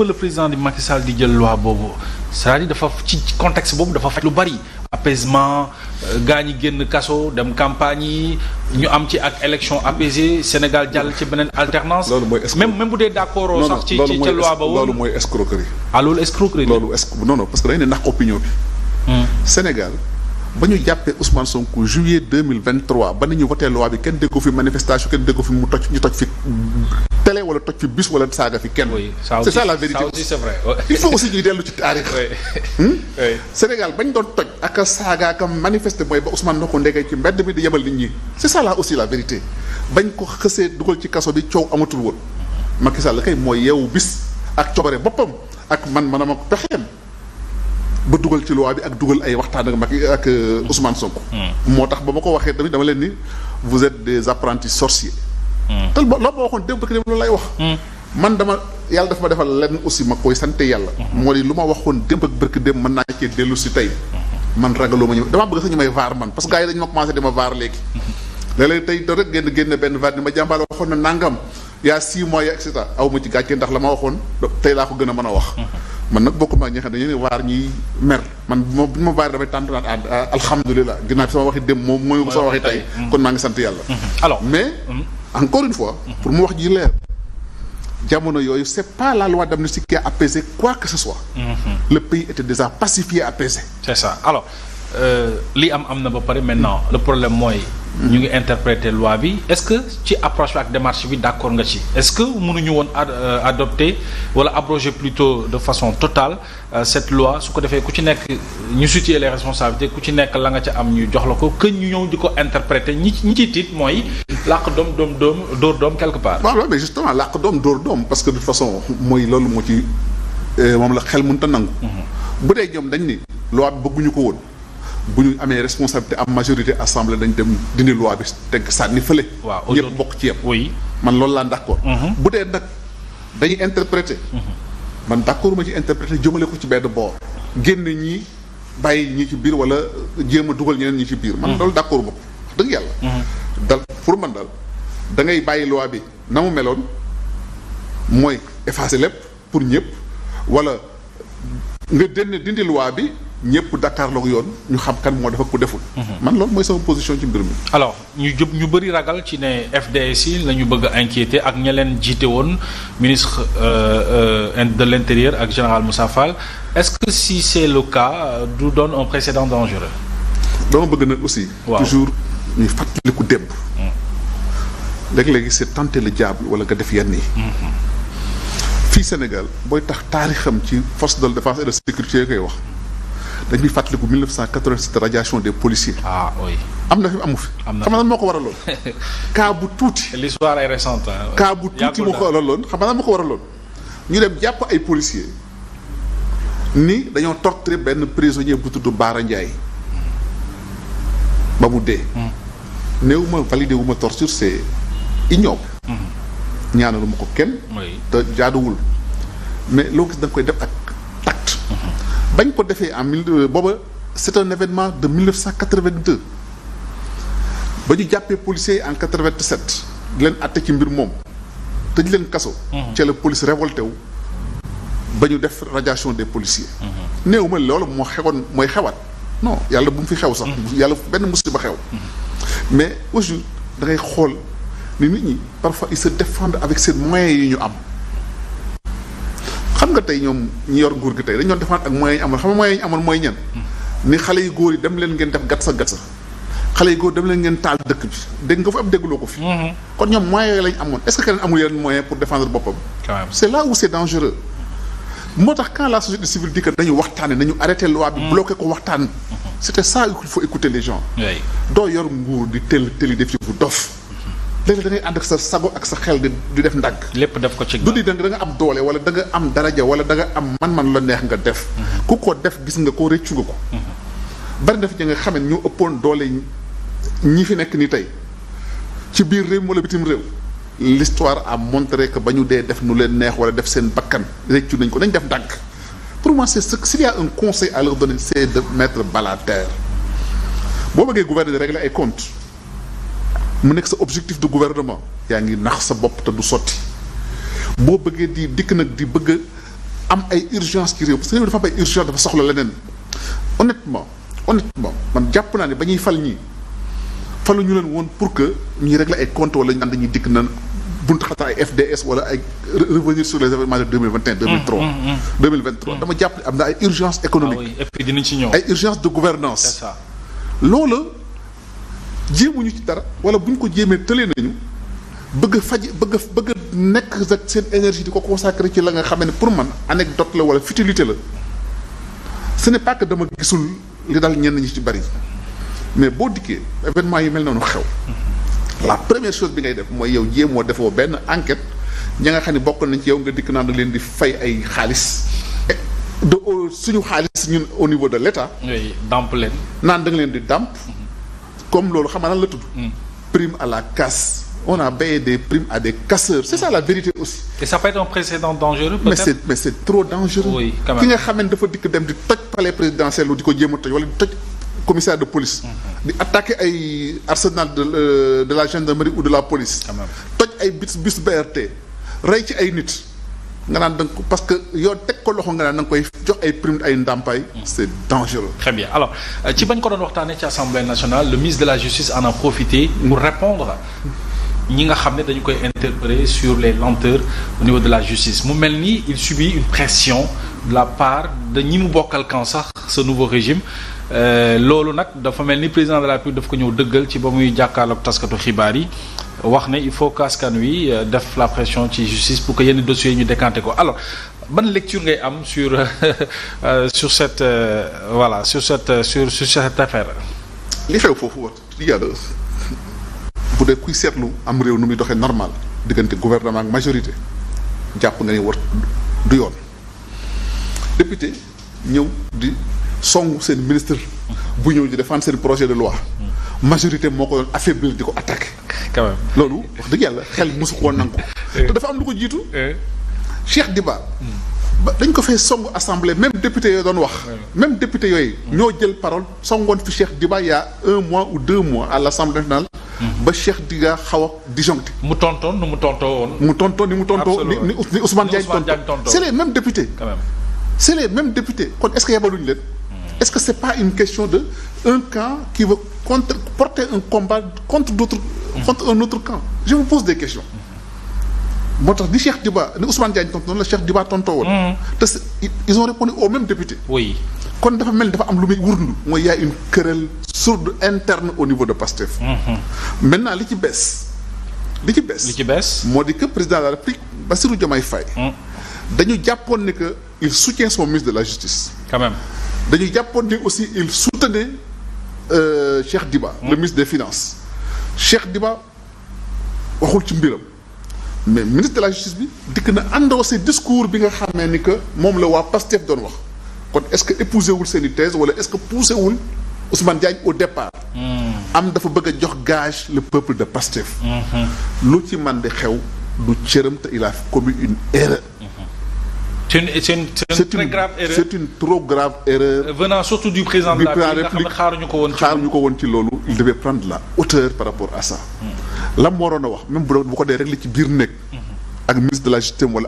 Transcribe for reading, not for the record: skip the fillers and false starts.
le président di Macky Sall di jël loi boobu c'est-à-dire dafa ci contexte boobu dafa faj lu bari apaisement gaa ñi génn kaso dem campagne yi ñu am ci ak élection apaisée Sénégal jàll ci beneen alternance. loolu mooy même bu dee d'accord sax ci ca loi ba woon loolu mooy escroquerie. ah loolu escroquerie loolu non parce que dañu ne nax opinion bi. Sénégal ba ñu jàppee Ousmane Sonko juillet 2023 ba nañu voté loi bi kenn dégg ko fi manifestation kenn dégg ko fi mu toj ñu toj fi télé wala toj fi bus wala saaga fi kenn. C'est ça la vérité. Ça aussi c'est vrai. Il faut aussi ñuy dellu ci taarix. Sénégal bañ doon toj ak saaga ak manifester mooy ba Ousmane noo ko ndegee ci mbedd mi di yebal nit ñi. C'est ça là aussi la vérité bañ ko xësee dugal ci kaso bi coow amatul woon Macky Sall kay mooy yeewu bis ak coobare boppam ak manam ak pexeem ba dugal ci loi bi ak dugal ay waxtaan ak Macky ak Ousmane Sonko. moo tax ba ma ko waxee tamit dama leen ni vous êtes des apprentis sorciers. te loolu ma waxoon démb rek loolu lay wax. man dama yàlla dafa ma defal lenn aussi ma koy sante yàlla. moo di lu ma waxoon démb ak bërki démb mën naa cee dellu si tey. man ragaloo ma ñu damaa bëgg sax ñu may vaar man parce que gars yi dañu ma commencé di ma vaar léegi. léeg-léeg tey doo rek génn benn vaar ni ma jàmbaale waxoon na nangam yaa 6 mois ya et cetera aw ma ci gàcce ndax la ma waxoon tey laa ko gën a mën a wax. man nag bokkuma ak ñi nga xam ne dañu ne waar ñiy mer man bu ma vaar damay tàntu naan alhamdulilah ginnaaw bi sama waxi démb moom mooy sama waxi tey kon maa ngi sant yàlla. alors mais encore une fois. pour mu wax ji leer. jamono yooyu c'est pas la loi d'amnistie qui a apaisé quoi que ce soit. Le pays était déjà pacifié, apaisé. C'est ça alors li am na ba pare maintenant le problème mooy. ñu ngi interpréter loi bi est-ce que ci approche bi ak démarche bi d'accord nga ci est-ce que mënuñu woon adopter wala abroger plutôt de façon totale cette loi su ko defee ku ci nekk ñu situer les responsabilités ku ci nekk la nga ca am ñu jox la ko que ñu ñëw di ko interpréter ñi ci tiit mooy làq doom dóor doom quelque part. waaw mais justement làq doom dóor doom parce que de toute façon mooy loolu moo ci moom la xel mënut a nangu. bu dee ñoom dañ ni loi bi bëgguñu ko woon. bu ñu amee responsabilité am majorité assemblée dañ dem dindi loi bi teg sànni fële. waaw ñëpp bokk ci yem. oui man loolu laa d'accord. bu dee nag dañuy interpréter. man d'accord ma ci interpréter jëmale ko ci benn boor. génne ñii bàyyi ñi ci biir wala jéem a dugal ñeneen ñi ci biir. man loolu d'accord ma ko wax dëgg yàlla. dal pour man daal da ngay bàyyi loi bi na mu meloon mooy effacer lépp pour ñëpp wala nga dindi loi bi. ñëpp Dakar la ko yoon ñu xam kan moo def ak ku deful. man loolu mooy sama position ci mbir mi. alors ñu bëri ragal ci ne FDS yi la ñu bëgg a inquiéter ak ña leen jiite woon ministre de l'intérieur ak général Moussa Fall est-ce que si c'est le cas du donne un précédent dangereux. dama bëgg nag aussi. waaw toujours ñuy fàttaliku démb. léegi c'est tenter le diable wala nga def yenn yi. fii Sénégal booy tax taarixam ci force de défense et de sécurité koy wax. dañuy fàttaliku 1987 radiation des policiers. ah oui. am na fi amu fi. am na xam nga lan moo ko waraloon. cas bu tuuti. l'histoire est récente. cas bu tuuti moo ko waraloon xam nga lan moo ko waraloon. ñu dem jàpp ay policiers ni dañoo torturer benn prisonnier bu tudd Baara Ndiaye ba mu dee. néew ma validé wu ma torture c'est ignoble. ñaanalu ma ko kenn. te jaaduwul mais loo gis da nga koy def ak tact. bañ ko defee booba c'est un événement de 1982 ba ñu jàppee policiers en 87 di leen àtte ci mbir moom tëj leen kaso. ca la police révolté wu ba ñu def radiation des policiers. néew ma loolu moo xewoon mooy xewaat non yàlla bu mu fi xew sax. yàlla benn musiba xew. mais aujourd'hui da ngay xool ni nit ñi parfois ils se défendent avec ces moyens yi ñu am. xam nga tey ñoom ñi yor nguur gi tey dañu doon defaan ak moyens yi amoon xam nga moyens yi amoon mooy ñan ni xale yu góor yi dem leen ngeen def gatsa xale yu góor dem leen ngeen taal dëkk bi dégg nga fa am dégguloo ko fi. kon ñoom moyens yooyu lañ amoon est-ce que keneen amul yeneen moyen pour défendre boppam. c'est là où c'est dangereux. moo tax quand la société civile dit que dañu waxtaane nañu arrêté loi bi bloqué ko waxtaan. c'était ça il faut écouter les gens. doo yor nguur di tëli def ci bu dof. léegi da ngay ànd ak sa sago ak sa xel di def ndànk. lépp def ko ci du di da nga am doole wala da nga am daraja wala da nga am man la neex nga def. ku ko def gis nga ko rëccu nga ko. bari na fi nga xam ne ñoo ëppoon doole ñi fi nekk ni tey ci biir réew wala bitim réew. l'histoire a montré que ba ñu dee def nu leen neex wala def seen bakkan rëccu nañ ko nañ def ndànk. pour moi c'est ce s'il y a un conseil à leur donner c'est de mettre bas la terre boo bëggee gouverner de régler ay comptes. mu nekk sa objectif de gouvernement yaa ngi nax sa bopp te du sotti boo bëggee di dikk nag di bëgg am ay urgence ci réew parce que réew dafa am ay urgence dafa soxla leneen honnêtement man jàpp naa ne ba ñuy fal ñii falu ñu leen woon pour que ñuy régler ay comptes wala ñu naan dañuy dikk na buntu xataa ay FDS wala ay revenir sur les événements de 2021 2023 dama jàpp ne am na ay urgence économique. Ah oui, et puis dinañ ci ñëw. ay urgence de gouvernance c'est ça. loola jéemuñu ci dara wala bu ñu ko jéemee tëlee nañu bëgg a nekk rek seen énergie di ko consacrer ci la nga xam ne pour man anecdote la wala futilité la ce n'est pas que dama gisul li daal ñenn ñi ci bari mais boo dikkee événement yi mel noonu xew la première chose bi ngay def mooy yow jéemoo defoo benn enquête ña nga xam ne bokk nañ ci yow nga dikk naan da leen di fay ay xaalis suñu xaalis ñun au niveau de l'État. oui dàmp leen. naan da nga leen di dàmp comme loolu xam nga lan la tudd. prime à la casse. On a payé des primes à des casseurs c'est ça la vérité aussi. et ça peut être un précédent dangereux peut-être. mais c'est trop dangereux. oui quand même ki nga xam ne dafa dikk dem di toj palais présidentiel di ko jéem a toj wala di toj commissaire de police. di attaquer ay arsenal de la gendarmerie ou de la police. quand même toj ay bus BRT rey ci ay nit. nga naan danga ko parce que yow teg ko loxo nga naan da nga koy jox ay prime ay ndàmpaay. c'est dangereux. très bien alors ci bañ ko doon waxtaanee ci assemblée nationale le ministre de la justice en a profité pour répondre ñi nga xam ne dañu koy interpeller sur les lenteurs au niveau de la justice mu mel ni il subit une pression de la part de ñi mu bokkal kan sax ce nouveau régime loolu nag dafa mel ni président de la République daf ko ñëw dëggal ci ba muy jàkkaarloog taskatu xibaar yi. wax ne il faut que askan wi def la pression ci justice pour que yenn dossiers yi ñu décanté ko alors ban lecture ngay am sur cette voilà sur cette affaire. li xew foofu wax dëgg yàlla bu dee kuy seetlu am réew nu muy doxee normal diggante gouvernement ak majorité jàpp nga ni war du yoon député ñëw di songu seen ministre bu ñëw di défendre seen projet de loi majorité moo ko doon affaiblir di ko attaquer. quand même loolu wax dëgg yàlla xel mosu koo nangu te dafa am lu ko jiitu. Cheikh Diba. ba dañ ko fee songu assemblée même député yooyu doon wax. même député yooyu. ñoo jël parole songoon fi Cheikh Diba il y a 1 mois ou 2 mois à l'Assemblée nationale. ba Cheikh Diba xaw a disjoncté. mu tontoon ni mu tontoo. ni Ousmane Diagne tontoo. c'est les mêmes députés. quand même c'est les mêmes députés kon est-ce que yabaluñu leen. est-ce que c'est pas une question de un camp qui veut porter un combat contre un autre camp je vous pose des questions moo tax ni Cheikh Diba ni Ousmane Diagne tontu noonu la Cheikh Diba tontoo woon te ils ont répondu aux mêmes députés oui kon dafa mel ni dafa am lu muy wurndu mooy y a une querelle sourde interne au niveau de Pastef maintenant li ci bees moo di que président de la République Bassirou Diomaye Faye dañu jàppoon ne que il soutient son ministre de la justice quand même dañuy jàppoon ne aussi il soutenait Cheikh Diba le ministre des finances Cheikh Diba waxul ci mbiram mais ministre de la justice bi dikk na endossé discours bi nga xamee ni que moom la waa Pastef doon wax kon est-ce que épousé wul seen i thèse wala est-ce que poussé wul Ousmane Diagne au départ am dafa bëgg a jox gage le peuple de Pastef lu ci man di xew du cëram te il a commis une erreur c'est une très grave erreur c'est une trop grave erreur venant surtout du président de la République nga xam ne xaaruñu ko woon ci loolu il devait prendre la hauteur par rapport à ça lam waroon a wax même bu ko dee rek li ci biir nekk ak ministre de la justice wala